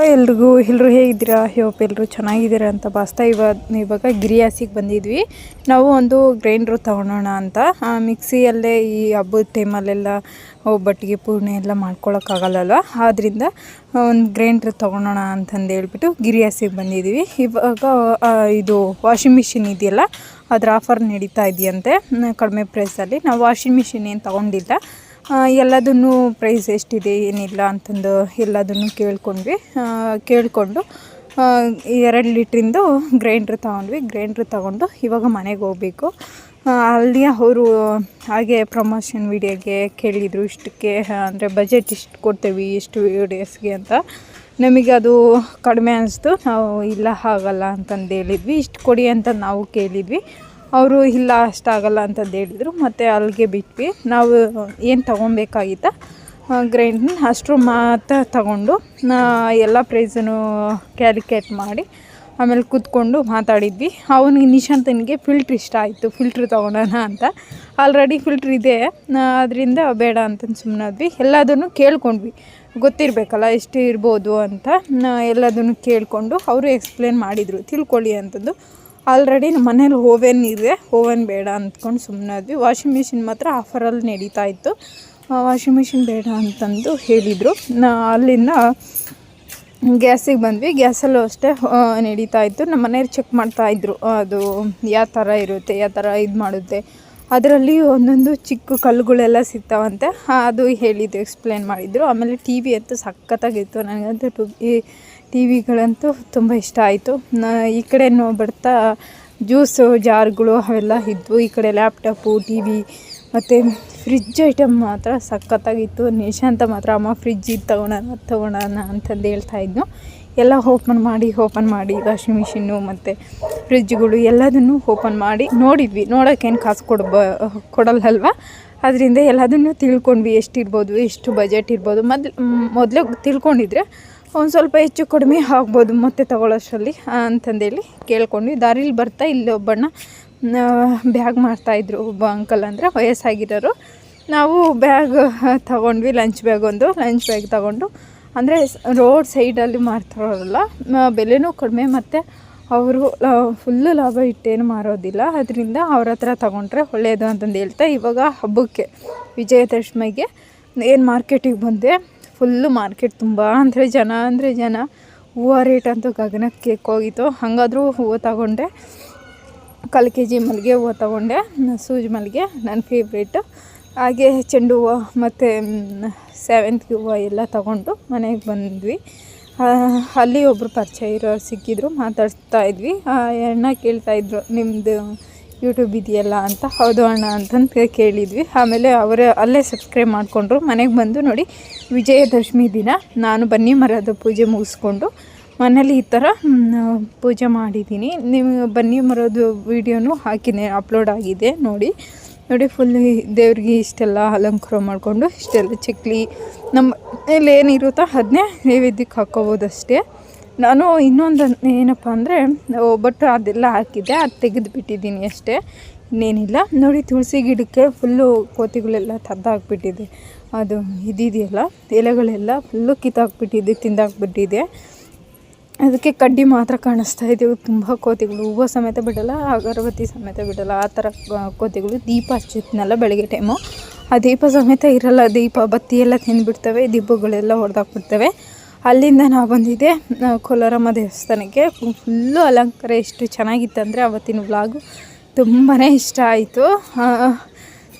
ಎಲ್ಲರೂ ಹೇಗಿದ್ದೀರಾ? ಹೋಪ್ ಎಲ್ಲರೂ ಚೆನ್ನಾಗಿದ್ದೀರಾ ಅಂತ ಭಾವಿಸ್ತಾ ಇವಾಗ ಗಿರಿಯಾಸಿಗೆ ಬಂದಿದ್ವಿ. ನಾವು ಒಂದು ಗ್ರೈಂಡ್ರು ತೊಗೊಳೋಣ ಅಂತ. ಮಿಕ್ಸಿಯಲ್ಲೇ ಈ ಹಬ್ಬದ ಟೈಮಲ್ಲೆಲ್ಲ ಒಬ್ಬಟ್ಟಿಗೆ ಪೂರ್ಣೆ ಎಲ್ಲ ಮಾಡ್ಕೊಳಕ್ಕಾಗಲ್ಲಲ್ಲ, ಆದ್ದರಿಂದ ಒಂದು ಗ್ರೈಂಡ್ರ್ ತೊಗೊಳೋಣ ಅಂತಂದು ಹೇಳ್ಬಿಟ್ಟು ಗಿರಿಯಾಸಿಗೆ ಬಂದಿದ್ವಿ. ಇವಾಗ ಇದು ವಾಷಿಂಗ್ ಮಿಷಿನ್ ಇದೆಯಲ್ಲ, ಅದ್ರ ಆಫರ್ ನಡೀತಾ ಇದೆಯಂತೆ ಕಡಿಮೆ ಪ್ರೈಸಲ್ಲಿ. ನಾವು ವಾಷಿಂಗ್ ಮಿಷಿನ್ ಏನು ತೊಗೊಂಡಿಲ್ಲ, ಎಲ್ಲದನ್ನು ಪ್ರೈಸ್ ಎಷ್ಟಿದೆ ಏನಿಲ್ಲ ಅಂತಂದು ಎಲ್ಲದನ್ನು ಕೇಳಿಕೊಂಡು 2 ಲೀಟ್ರಿಂದು ಗ್ರೈಂಡ್ರ್ ತಗೊಂಡು ಇವಾಗ ಮನೆಗೆ ಹೋಗಬೇಕು. ಅಲ್ಲಿ ಅವರು ಹಾಗೆ ಪ್ರಮೋಷನ್ ವಿಡಿಯೋಗೆ ಕೇಳಿದರು, ಇಷ್ಟಕ್ಕೆ ಅಂದರೆ ಬಜೆಟ್ ಇಷ್ಟು ಕೊಡ್ತೇವೆ ಇಷ್ಟು ವೀಡಿಯೋಸ್ಗೆ ಅಂತ. ನಮಗೆ ಅದು ಕಡಿಮೆ ಅನಿಸ್ತು. ನಾವು ಇಲ್ಲ ಆಗಲ್ಲ ಅಂತಂದು ಹೇಳಿದ್ವಿ. ಇಷ್ಟು ಕೊಡಿ ಅಂತ ನಾವು ಕೇಳಿದ್ವಿ. ಅವರು ಇಲ್ಲ ಅಷ್ಟಾಗಲ್ಲ ಅಂತಂದು ಹೇಳಿದರು. ಮತ್ತು ಅಲ್ಲಿಗೆ ಬಿಟ್ವಿ. ನಾವು ಏನು ತೊಗೊಬೇಕಾಗಿತ್ತ ಗ್ರೈಂಡ್ನ ಅಷ್ಟರು ಮಾತ್ರ ತಗೊಂಡು ಎಲ್ಲ ಪ್ರೈಸನ್ನು ಕ್ಯಾಲ್ಕುಲೇಟ್ ಮಾಡಿ ಆಮೇಲೆ ಕೂತ್ಕೊಂಡು ಮಾತಾಡಿದ್ವಿ. ಅವನಿಗೆ ನಿಶಾಂತನಿಗೆ ಫಿಲ್ಟ್ರ್ ಇಷ್ಟ ಆಯಿತು, ಫಿಲ್ಟ್ರ್ ತೊಗೊಳೋಣ ಅಂತ. ಆಲ್ರೆಡಿ ಫಿಲ್ಟ್ರ್ ಇದೆ, ಅದರಿಂದ ಬೇಡ ಅಂತಂದು ಸುಮ್ಮನಾದ್ವಿ. ಎಲ್ಲದನ್ನು ಕೇಳ್ಕೊಂಡ್ವಿ, ಗೊತ್ತಿರಬೇಕಲ್ಲ ಎಷ್ಟು ಇರ್ಬೋದು ಅಂತ. ಎಲ್ಲದನ್ನು ಕೇಳಿಕೊಂಡು ಅವರು ಎಕ್ಸ್ಪ್ಲೇನ್ ಮಾಡಿದರು, ತಿಳ್ಕೊಳ್ಳಿ ಅಂತಂದು. ಆಲ್ರೆಡಿ ನಮ್ಮ ಮನೇಲಿ ಓವೆನ್ ಇದೆ, ಓವೆನ್ ಬೇಡ ಅಂದ್ಕೊಂಡು ಸುಮ್ಮನಾದ್ವಿ. ವಾಷಿಂಗ್ ಮಿಷಿನ್ ಮಾತ್ರ ಆಫರಲ್ಲಿ ನಡೀತಾ ಇತ್ತು. ವಾಷಿಂಗ್ ಮಿಷಿನ್ ಬೇಡ ಅಂತಂದು ಹೇಳಿದರು. ಅಲ್ಲಿಂದ ಗ್ಯಾಸಿಗೆ ಬಂದ್ವಿ. ಗ್ಯಾಸಲ್ಲೂ ಅಷ್ಟೇ ನಡೀತಾ ಇತ್ತು. ನಮ್ಮ ಮನೆಯವ್ರು ಚೆಕ್ ಮಾಡ್ತಾಯಿದ್ರು, ಅದು ಯಾವ ಥರ ಇರುತ್ತೆ, ಯಾವ ಥರ ಇದು ಮಾಡುತ್ತೆ. ಅದರಲ್ಲಿ ಒಂದೊಂದು ಚಿಕ್ಕ ಕಲ್ಲುಗಳೆಲ್ಲ ಸಿಗ್ತಾವಂತೆ, ಅದು ಹೇಳಿದ್ದು, ಎಕ್ಸ್ಪ್ಲೇನ್ ಮಾಡಿದರು. ಆಮೇಲೆ ಟಿ ವಿ ಅಂತೂ ಸಖತ್ತಾಗಿತ್ತು. ನನಗಂತೂ ಟಿ ವಿಗಳಂತೂ ತುಂಬ ಇಷ್ಟ ಆಯಿತು. ಈ ಕಡೆ ಬರ್ತಾ ಜ್ಯೂಸು ಜಾರ್ಗಳು ಅವೆಲ್ಲ ಇದ್ವು. ಈ ಕಡೆ ಲ್ಯಾಪ್ಟಾಪು, ಟಿ ವಿ ಮತ್ತು ಫ್ರಿಜ್ ಐಟಮ್ ಮಾತ್ರ ಸಖತ್ತಾಗಿತ್ತು. ನಿಶಾಂತ ಮಾತ್ರ ಅಮ್ಮ ಫ್ರಿಜ್ ಇದು ತೊಗೊಳೋಣ ಅಂತಂದು ಹೇಳ್ತಾಯಿದ್ನು. ಎಲ್ಲ ಓಪನ್ ಮಾಡಿ ವಾಷಿಂಗ್ ಮಿಷಿನ್ನು ಮತ್ತು ಫ್ರಿಜ್ಗಳು ಎಲ್ಲದನ್ನು ಓಪನ್ ಮಾಡಿ ನೋಡಿದ್ವಿ. ನೋಡೋಕ್ಕೇನು ಕಾಸು ಕೊಡಲ್ಲಲ್ವ, ಅದರಿಂದ ಎಲ್ಲದನ್ನು ತಿಳ್ಕೊಂಡ್ವಿ. ಎಷ್ಟಿರ್ಬೋದು, ಎಷ್ಟು ಬಜೆಟ್ ಇರ್ಬೋದು. ಮೊದಲೇ ತಿಳ್ಕೊಂಡಿದ್ರೆ ಒಂದು ಸ್ವಲ್ಪ ಹೆಚ್ಚು ಕಡಿಮೆ ಆಗ್ಬೋದು ಮತ್ತೆ ತೊಗೊಳ್ಳೋಷ್ಟರಲ್ಲಿ ಅಂತಂದೇಳಿ ಕೇಳ್ಕೊಂಡ್ವಿ. ದಾರಿಲಿ ಬರ್ತಾ ಇಲ್ಲಿ ಒಬ್ಬಣ್ಣ ಬ್ಯಾಗ್ ಮಾಡ್ತಾಯಿದ್ರು, ಒಬ್ಬ ಅಂಕಲ್ ಅಂದರೆ ವಯಸ್ಸಾಗಿರೋರು. ನಾವು ಬ್ಯಾಗ್ ತೊಗೊಂಡ್ವಿ, ಲಂಚ್ ಬ್ಯಾಗ್ ತೊಗೊಂಡು, ಅಂದರೆ ರೋಡ್ ಸೈಡಲ್ಲಿ ಮಾರ್ತಾರಲ್ಲ, ಬೆಲೆನೂ ಕಡಿಮೆ ಮತ್ತು ಅವರು ಫುಲ್ಲು ಲಾಭ ಇಟ್ಟೇನು ಮಾರೋದಿಲ್ಲ. ಅದರಿಂದ ಅವ್ರ ಹತ್ರ ತೊಗೊಂಡ್ರೆ ಒಳ್ಳೆಯದು ಅಂತಂದು ಹೇಳ್ತಾ ಇವಾಗ ಹಬ್ಬಕ್ಕೆ ವಿಜಯದಶಮಿಗೆ ಏನು ಮಾರ್ಕೆಟಿಗೆ ಬಂದೆ. ಫುಲ್ಲು ಮಾರ್ಕೆಟ್ ತುಂಬ ಅಂದರೆ ಜನ. ಹೂವು ರೇಟ್ ಅಂತೂ ಗಗನಕ್ಕೆ ಹೋಗಿತ್ತು. ಹಾಗಾದರೂ ಹೂವು ತಗೊಂಡೆ, 1/4 kg ಮಲ್ಲಿಗೆ ಹೂವು ತೊಗೊಂಡೆ, ಸೂಜಿ ಮಲ್ಲಿಗೆ ನನ್ನ ಫೇವ್ರೇಟು. ಹಾಗೆ ಚೆಂಡು ಹೂವು ಮತ್ತು ಸೇವಂತಿಗೆ ಹೂವು ಎಲ್ಲ ತೊಗೊಂಡು ಮನೆಗೆ ಬಂದ್ವಿ. ಅಲ್ಲಿ ಒಬ್ಬರು ಪರಿಚಯ ಇರೋರು ಸಿಕ್ಕಿದ್ರು, ಮಾತಾಡ್ತಾ ಇದ್ವಿ. ಅಣ್ಣ ಕೇಳ್ತಾಯಿದ್ರು, ನಿಮ್ಮದು ಯೂಟ್ಯೂಬ್ ಇದೆಯಲ್ಲ ಅಂತ. ಹೌದು ಅಣ್ಣ ಅಂತಂದು ಕೇಳಿದ್ವಿ. ಆಮೇಲೆ ಅವರೇ ಅಲ್ಲೇ ಸಬ್ಸ್ಕ್ರೈಬ್ ಮಾಡಿಕೊಂಡ್ರು. ಮನೆಗೆ ಬಂದು ನೋಡಿ, ವಿಜಯದಶಮಿ ದಿನ ನಾನು ಬನ್ನಿ ಮರದ ಪೂಜೆ ಮುಗಿಸ್ಕೊಂಡು ಮನೇಲಿ ಈ ಥರ ಪೂಜೆ ಮಾಡಿದ್ದೀನಿ. ನೀವು ಬನ್ನಿ ಮರದ ವೀಡಿಯೋನು ಹಾಕಿನೇ ಅಪ್ಲೋಡ್ ಆಗಿದೆ ನೋಡಿ. ಫುಲ್ ದೇವ್ರಿಗೆ ಇಷ್ಟೆಲ್ಲ ಅಲಂಕಾರ ಮಾಡಿಕೊಂಡು ಇಷ್ಟೆಲ್ಲ ಚಕ್ಲಿ ನಮ್ಮ ಮನೇಲಿ ಏನಿರುತ್ತೋ ಅದನ್ನೇ ನೈವೇದ್ಯಕ್ಕೆ ಹಾಕ್ಕೋಬೋದಷ್ಟೇ. ನಾನು ಇನ್ನೊಂದು ಏನಪ್ಪ ಅಂದರೆ ಒಬ್ಬಟ್ಟು ಅದೆಲ್ಲ ಹಾಕಿದ್ದೆ, ಅದು ತೆಗೆದುಬಿಟ್ಟಿದ್ದೀನಿ ಅಷ್ಟೇ, ಇನ್ನೇನಿಲ್ಲ. ನೋಡಿ, ತುಳಸಿ ಗಿಡಕ್ಕೆ ಫುಲ್ಲು ಕೋತಿಗಳೆಲ್ಲ ತದ್ದಾಕ್ಬಿಟ್ಟಿದೆ. ಅದು ಇದೆಯಲ್ಲ, ಎಲೆಗಳೆಲ್ಲ ಫುಲ್ಲು ಕಿತ್ತಾಕ್ಬಿಟ್ಟಿದೆ, ತಿಂದಾಕ್ಬಿಟ್ಟಿದೆ. ಅದಕ್ಕೆ ಕಡ್ಡಿ ಮಾತ್ರ ಕಾಣಿಸ್ತಾ ಇದ್ದವು. ತುಂಬ ಕೋತಿಗಳು, ಹೂವು ಸಮೇತ ಬಿಡೋಲ್ಲ, ಅಗರಬತ್ತಿ ಸಮೇತ ಬಿಡೋಲ್ಲ, ಆ ಥರ ಕೋತಿಗಳು. ದೀಪ ಹಚ್ಚಿದ್ನಲ್ಲ ಬೆಳಗ್ಗೆ ಟೈಮು, ಆ ದೀಪ ಸಮೇತ ಇರೋಲ್ಲ. ದೀಪ ಬತ್ತಿ ಎಲ್ಲ ತಿಂದುಬಿಡ್ತವೆ, ದೀಪಗಳೆಲ್ಲ ಹೊಡೆದಾಕ್ಬಿಡ್ತವೆ. ಅಲ್ಲಿಂದ ನಾವು ಬಂದಿದ್ದೆ ಕೋಲಾರಮ್ಮ ದೇವಸ್ಥಾನಕ್ಕೆ. ಫುಲ್ಲು ಅಲಂಕಾರ ಎಷ್ಟು ಚೆನ್ನಾಗಿತ್ತಂದರೆ ಆವತ್ತಿನ ವ್ಲಾಗು ತುಂಬಾ ಇಷ್ಟ ಆಯಿತು.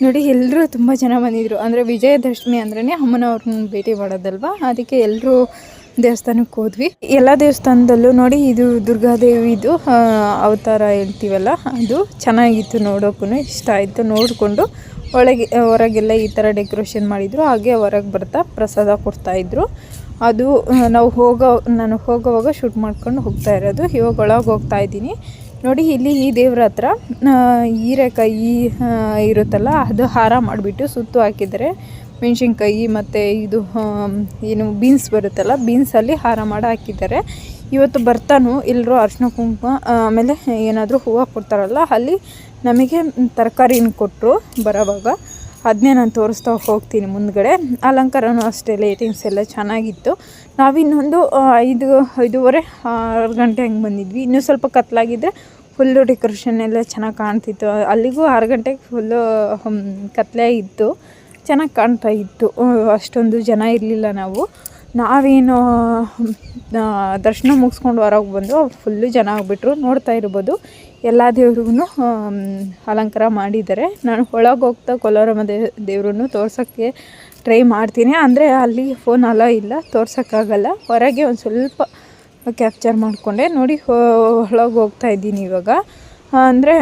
ನೋಡಿ, ಎಲ್ಲರೂ ತುಂಬ ಜನ ಬಂದಿದ್ದರು. ಅಂದರೆ ವಿಜಯದಶಮಿ ಅಂದ್ರೇ ಅಮ್ಮನವ್ರನ್ನ ಭೇಟಿ ಮಾಡೋದಲ್ವ, ಅದಕ್ಕೆ ಎಲ್ಲರೂ ದೇವಸ್ಥಾನಕ್ಕೆ ಹೋದ್ವಿ. ಎಲ್ಲ ದೇವಸ್ಥಾನದಲ್ಲೂ ನೋಡಿ, ಇದು ದುರ್ಗಾದೇವಿದು ಅವತಾರ ಹೇಳ್ತೀವಲ್ಲ, ಅದು ಚೆನ್ನಾಗಿತ್ತು, ನೋಡೋಕ್ಕೂ ಇಷ್ಟ ಆಯಿತು. ನೋಡಿಕೊಂಡು ಹೊರಗೆಲ್ಲ ಈ ಥರ ಡೆಕೋರೇಷನ್ ಮಾಡಿದರು. ಹಾಗೆ ಹೊರಗೆ ಬರ್ತಾ ಪ್ರಸಾದ ಕೊಡ್ತಾಯಿದ್ರು. ಅದು ನಾನು ಹೋಗೋವಾಗ ಶೂಟ್ ಮಾಡ್ಕೊಂಡು ಹೋಗ್ತಾ ಇರೋದು. ಇವಾಗ ಒಳಗೆ ಹೋಗ್ತಾಯಿದ್ದೀನಿ. ನೋಡಿ, ಇಲ್ಲಿ ಈ ದೇವ್ರ ಹತ್ರ ಹೀರೆಕಾಯಿ ಇರುತ್ತಲ್ಲ, ಅದು ಹಾರ ಮಾಡಿಬಿಟ್ಟು ಸುತ್ತು ಹಾಕಿದ್ದಾರೆ. ಮೆಣಸಿನ್ಕಾಯಿ ಮತ್ತು ಇದು ಏನು ಬೀನ್ಸ್ ಬರುತ್ತಲ್ಲ, ಬೀನ್ಸಲ್ಲಿ ಹಾರ ಮಾಡಿ ಹಾಕಿದ್ದಾರೆ. ಇವತ್ತು ಬರ್ತಾನು ಎಲ್ಲರೂ ಅರಿಶಿನ ಕುಂಕುಮ ಆಮೇಲೆ ಏನಾದರೂ ಹೂವು ಕೊಡ್ತಾರಲ್ಲ, ಅಲ್ಲಿ ನಮಗೆ ತರಕಾರಿನ ಕೊಟ್ಟರು ಬರೋವಾಗ. ಅದನ್ನೇ ನಾನು ತೋರಿಸ್ತಾ ಹೋಗ್ತೀನಿ ಮುಂದ್ಗಡೆ. ಅಲಂಕಾರನೂ ಅಷ್ಟೇ, ಲೈಟಿಂಗ್ಸ್ ಎಲ್ಲ ಚೆನ್ನಾಗಿತ್ತು. ನಾವಿನ್ನೊಂದು 5:30 6 ಗಂಟೆ ಹಂಗೆ ಬಂದಿದ್ವಿ. ಇನ್ನೂ ಸ್ವಲ್ಪ ಕತ್ಲಾಗಿದ್ದರೆ ಫುಲ್ಲು ಡೆಕೋರೇಷನ್ ಎಲ್ಲ ಚೆನ್ನಾಗಿ ಕಾಣ್ತಿತ್ತು. ಅಲ್ಲಿಗೂ 6 ಗಂಟೆಗೆ ಫುಲ್ಲು ಕತ್ಲೆ ಇತ್ತು, ಚೆನ್ನಾಗಿ ಕಾಣ್ತಾ ಇತ್ತು. ಅಷ್ಟೊಂದು ಜನ ಇರಲಿಲ್ಲ. ನಾವೇನು ದರ್ಶನ ಮುಗಿಸ್ಕೊಂಡು ಹೊರಗೆ ಬಂದು ಫುಲ್ಲು ಜನ ಆಗಿಬಿಟ್ರು. ನೋಡ್ತಾ ಇರ್ಬೋದು, ಎಲ್ಲ ದೇವ್ರಿಗೂ ಅಲಂಕಾರ ಮಾಡಿದ್ದಾರೆ. ನಾನು ಒಳಗೆ ಹೋಗ್ತಾ ಕೊಲಾರಮ್ಮ ದೇವ್ರನ್ನು ತೋರ್ಸೋಕ್ಕೆ ಟ್ರೈ ಮಾಡ್ತೀನಿ. ಅಂದರೆ ಅಲ್ಲಿ ಫೋನ್ ಅಲೋ ಇಲ್ಲ, ತೋರ್ಸೋಕ್ಕಾಗಲ್ಲ. ಹೊರಗೆ ಒಂದು ಸ್ವಲ್ಪ ಕ್ಯಾಪ್ಚರ್ ಮಾಡಿಕೊಂಡೆ. ನೋಡಿ ಒಳಗೆ ಹೋಗ್ತಾ ಇದ್ದೀನಿ ಇವಾಗ. ಅಂದರೆ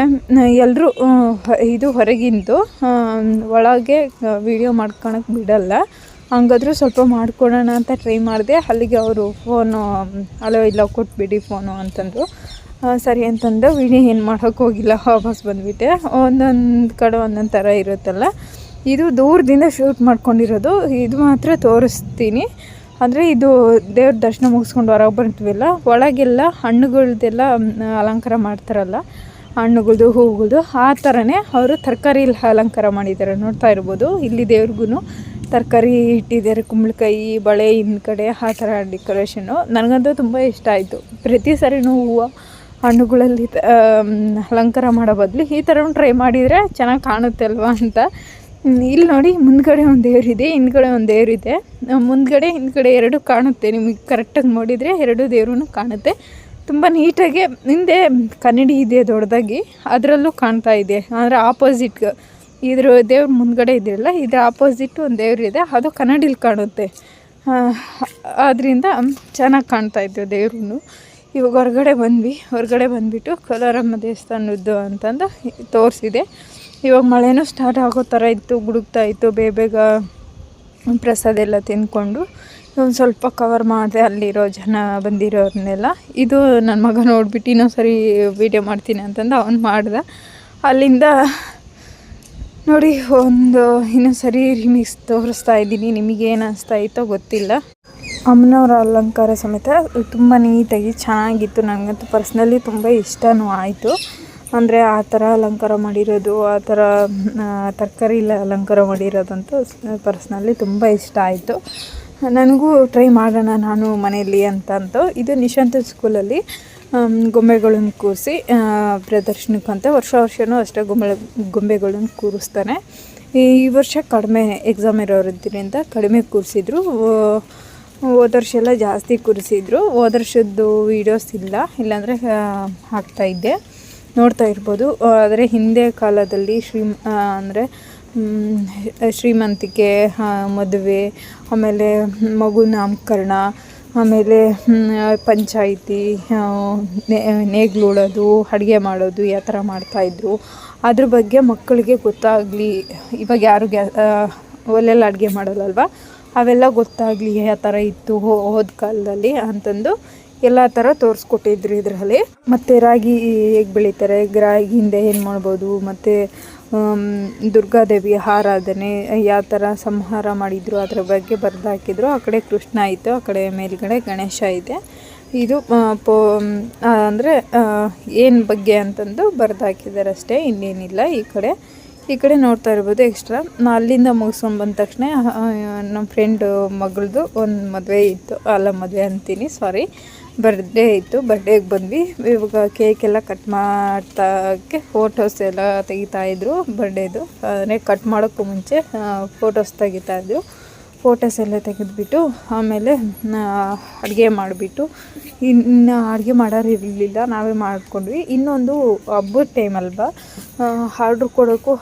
ಎಲ್ಲರೂ ಇದು ಹೊರಗಿಂದು, ಒಳಗೆ ವೀಡಿಯೋ ಮಾಡ್ಕೊಳಕ್ಕೆ ಬಿಡಲ್ಲ. ಹಂಗಾದ್ರೂ ಸ್ವಲ್ಪ ಮಾಡ್ಕೊಡೋಣ ಅಂತ ಟ್ರೈ ಮಾಡಿದೆ. ಅಲ್ಲಿಗೆ ಅವರು ಫೋನು ಅಲೋ ಇಲ್ಲ, ಕೊಟ್ಬಿಡಿ ಫೋನು ಅಂತಂದರು. ಸರಿ ಅಂತಂದು ವಿಡಿಯೋ ಏನು ಮಾಡೋಕ್ಕೆ ಹೋಗಿಲ್ಲ, ವಾಪಸ್ ಬಂದುಬಿಟ್ಟೆ. ಒಂದೊಂದು ಕಡೆ ಒಂದೊಂದು ಥರ ಇರುತ್ತಲ್ಲ. ಇದು ದೂರದಿಂದ ಶೂಟ್ ಮಾಡ್ಕೊಂಡಿರೋದು. ಇದು ಮಾತ್ರ ತೋರಿಸ್ತೀನಿ. ಅಂದರೆ ಇದು ದೇವ್ರ ದರ್ಶನ ಮುಗಿಸ್ಕೊಂಡು ಹೊರಗೆ ಬರ್ತೀವಲ್ಲ, ಒಳಗೆಲ್ಲ ಹಣ್ಣುಗಳ್ದೆಲ್ಲ ಅಲಂಕಾರ ಮಾಡ್ತಾರಲ್ಲ, ಹಣ್ಣುಗಳದು ಹೂಗಳದು ಆ ಥರನೇ ಅವರು ತರಕಾರಿಲಿ ಅಲಂಕಾರ ಮಾಡಿದ್ದಾರೆ. ನೋಡ್ತಾ ಇರ್ಬೋದು, ಇಲ್ಲಿ ದೇವ್ರಿಗೂ ತರಕಾರಿ ಇಟ್ಟಿದ್ದಾರೆ, ಕುಂಬಳಕಾಯಿ, ಬಳೆ ಹಿಂದ್ಗಡೆ ಆ ಥರ ಡೆಕೋರೇಷನ್ನು. ನನಗಂತೂ ತುಂಬ ಇಷ್ಟ ಆಯಿತು. ಪ್ರತಿ ಸರಿನೂ ಹೂವು ಹಣ್ಣುಗಳಲ್ಲಿ ಅಲಂಕಾರ ಮಾಡೋ ಬದಲು ಈ ಥರನೂ ಟ್ರೈ ಮಾಡಿದರೆ ಚೆನ್ನಾಗಿ ಕಾಣುತ್ತೆ ಅಲ್ವಾ ಅಂತ. ಇಲ್ಲಿ ನೋಡಿ, ಮುಂದ್ಗಡೆ ಒಂದು ದೇವರಿದೆ, ಹಿಂದ್ಗಡೆ ಒಂದು ದೇವರಿದೆ. ಮುಂದ್ಗಡೆ ಹಿಂದ್ಗಡೆ ಎರಡು ಕಾಣುತ್ತೆ. ನಿಮಗೆ ಕರೆಕ್ಟಾಗಿ ನೋಡಿದರೆ ಎರಡು ದೇವ್ರೂ ಕಾಣುತ್ತೆ. ತುಂಬ ನೀಟಾಗಿ. ಹಿಂದೆ ಕನ್ನಡಿ ಇದೆ ದೊಡ್ಡದಾಗಿ, ಅದರಲ್ಲೂ ಕಾಣ್ತಾ ಇದೆ. ಅಂದರೆ ಆಪೋಸಿಟ್ ಇದ್ರ ದೇವ್ರ ಮುಂದ್ಗಡೆ ಇದೆಯಲ್ಲ, ಇದ್ರ ಆಪೋಸಿಟ್ಟು ಒಂದು ದೇವ್ರಿದೆ, ಅದು ಕನ್ನಡಿಲಿ ಕಾಣುತ್ತೆ. ಆದ್ದರಿಂದ ಚೆನ್ನಾಗಿ ಕಾಣ್ತಾ ಇತ್ತು ದೇವ್ರೂ. ಇವಾಗ ಹೊರಗಡೆ ಬಂದುಬಿಟ್ಟು ಕೊಲಾರಮ್ಮ ದೇವಸ್ಥಾನದ್ದು ಅಂತಂದು ತೋರಿಸಿದೆ. ಇವಾಗ ಮಳೆನೂ ಸ್ಟಾರ್ಟ್ ಆಗೋ ಥರ ಇತ್ತು, ಗುಡುಗ್ತಾ ಇತ್ತು. ಬೇಗ ಪ್ರಸಾದ ಎಲ್ಲ ತಿಂದ್ಕೊಂಡು ಒಂದು ಸ್ವಲ್ಪ ಕವರ್ ಮಾಡಿದೆ ಅಲ್ಲಿರೋ ಜನ ಬಂದಿರೋರನ್ನೆಲ್ಲ. ಇದು ನನ್ನ ಮಗ ನೋಡಿಬಿಟ್ಟು ಇನ್ನೊಂದು ಸರಿ ವೀಡಿಯೋ ಮಾಡ್ತೀನಿ ಅಂತಂದು ಅವನು ಮಾಡ್ದೆ. ಅಲ್ಲಿಂದ ನೋಡಿ ಇನ್ನೊಂದು ಸರಿ ರಿಮಿಕ್ಸ್ ತೋರಿಸ್ತಾ ಇದ್ದೀನಿ. ನಿಮಗೇನು ಅನಿಸ್ತಾ ಇತ್ತೋ ಗೊತ್ತಿಲ್ಲ. ಅಮ್ಮನವರ ಅಲಂಕಾರ ಸಮೇತ ತುಂಬ ನೀಟಾಗಿ ಚೆನ್ನಾಗಿತ್ತು. ನನಗಂತೂ ಪರ್ಸ್ನಲಿ ತುಂಬ ಇಷ್ಟನೂ ಆಯಿತು. ಅಂದರೆ ಆ ಥರ ಅಲಂಕಾರ ಮಾಡಿರೋದು, ಆ ಥರ ತರಕಾರಿಲ್ಲ ಅಲಂಕಾರ ಮಾಡಿರೋದಂತೂ ಪರ್ಸ್ನಲಿ ತುಂಬ ಇಷ್ಟ ಆಯಿತು. ನನಗೂ ಟ್ರೈ ಮಾಡೋಣ ನಾನು ಮನೆಯಲ್ಲಿ ಅಂತಂತು. ಇದು ನಿಶಾಂತ ಸ್ಕೂಲಲ್ಲಿ ಗೊಂಬೆಗಳನ್ನು ಕೂರಿಸಿ ಪ್ರದರ್ಶನಕ್ಕಂತ ವರ್ಷವೂ ಅಷ್ಟೇ ಗೊಂಬೆಗಳನ್ನು ಕೂರಿಸ್ತಾನೆ. ಈ ವರ್ಷ ಕಡಿಮೆ ಎಕ್ಸಾಮ್ ಇರೋದ್ರಿಂದ ಕಡಿಮೆ ಕೂರಿಸಿದ್ರು. ಹೋದ ವರ್ಷ ಎಲ್ಲ ಜಾಸ್ತಿ ಕೂರಿಸಿದ್ರು. ಹೋದ ವರ್ಷದ್ದು ವೀಡಿಯೋಸ್ ಇಲ್ಲಾಂದರೆ ಹಾಕ್ತಾಯಿದ್ದೆ, ನೋಡ್ತಾ ಇರ್ಬೋದು. ಆದರೆ ಹಿಂದೆ ಕಾಲದಲ್ಲಿ ಅಂದರೆ ಶ್ರೀಮಂತಿಕೆ, ಮದುವೆ, ಆಮೇಲೆ ಮಗು ನಾಮಕರಣ, ಆಮೇಲೆ ಪಂಚಾಯಿತಿ, ನೇಗ್ಲುಡೋದು, ಅಡುಗೆ ಮಾಡೋದು ಯಾವ ಥರ ಮಾಡ್ತಾಯಿದ್ರು ಅದ್ರ ಬಗ್ಗೆ ಮಕ್ಕಳಿಗೆ ಗೊತ್ತಾಗಲಿ. ಇವಾಗ ಯಾರು ಒಲೆಲ್ಲ ಅಡುಗೆ ಮಾಡೋಲ್ಲಲ್ವ, ಅವೆಲ್ಲ ಗೊತ್ತಾಗಲಿ ಯಾವ ಥರ ಇತ್ತು ಹೋದ ಕಾಲದಲ್ಲಿ ಅಂತಂದು ಎಲ್ಲ ಥರ ತೋರಿಸ್ಕೊಟ್ಟಿದ್ರು ಇದರಲ್ಲಿ. ಮತ್ತು ರಾಗಿ ಹೇಗೆ ಬೆಳೀತಾರೆ, ರಾಗಿಯಿಂದ ಏನು ಮಾಡ್ಬೋದು, ಮತ್ತು ದುರ್ಗಾದೇವಿ ಆರಾಧನೆ ಯಾವ ಥರ ಸಂಹಾರ ಮಾಡಿದರು ಅದರ ಬಗ್ಗೆ ಬರೆದು ಹಾಕಿದ್ರು. ಆ ಕಡೆ ಕೃಷ್ಣ ಇತ್ತು, ಆ ಕಡೆ ಮೇಲ್ಗಡೆ ಗಣೇಶ ಇದೆ. ಇದು ಅಂದರೆ ಏನು ಬಗ್ಗೆ ಅಂತಂದು ಬರೆದು ಹಾಕಿದ್ದಾರೆ ಅಷ್ಟೇ, ಇನ್ನೇನಿಲ್ಲ. ಈ ಕಡೆ ನೋಡ್ತಾ ಇರ್ಬೋದು ಎಕ್ಸ್ಟ್ರಾ. ಅಲ್ಲಿಂದ ಮುಗಿಸ್ಕೊಂಡು ಬಂದ ತಕ್ಷಣ ನಮ್ಮ ಫ್ರೆಂಡು ಮಗಳದು ಒಂದು ಮದುವೆ ಇತ್ತು, ಮದುವೆ ಅಂತೀನಿ, ಬರ್ಡೇ ಇತ್ತು. ಬರ್ಡೇಗೆ ಬಂದ್ವಿ. ಇವಾಗ ಕೇಕೆಲ್ಲ ಕಟ್ ಮಾಡ್ತಾಕ್ಕೆ ಫೋಟೋಸ್ ಎಲ್ಲ ತೆಗಿತಾಯಿದ್ರು ಬರ್ಡೇದು. ಅಂದರೆ ಕಟ್ ಮಾಡೋಕ್ಕೂ ಮುಂಚೆ ಫೋಟೋಸ್ ತೆಗಿತಾಯಿದ್ರು. ಫೋಟೋಸ್ ಎಲ್ಲ ತೆಗೆದುಬಿಟ್ಟು ಆಮೇಲೆ ಅಡುಗೆ ಮಾಡಿಬಿಟ್ಟು, ಇನ್ನು ಅಡುಗೆ ಮಾಡೋರು ಇರಲಿಲ್ಲ, ನಾವೇ ಮಾಡ್ಕೊಂಡ್ವಿ. ಇನ್ನೊಂದು ಹಬ್ಬದ ಟೈಮ್ ಅಲ್ವಾ, ಆರ್ಡ್ರ್ ಕೊಡೋಕ್ಕೂ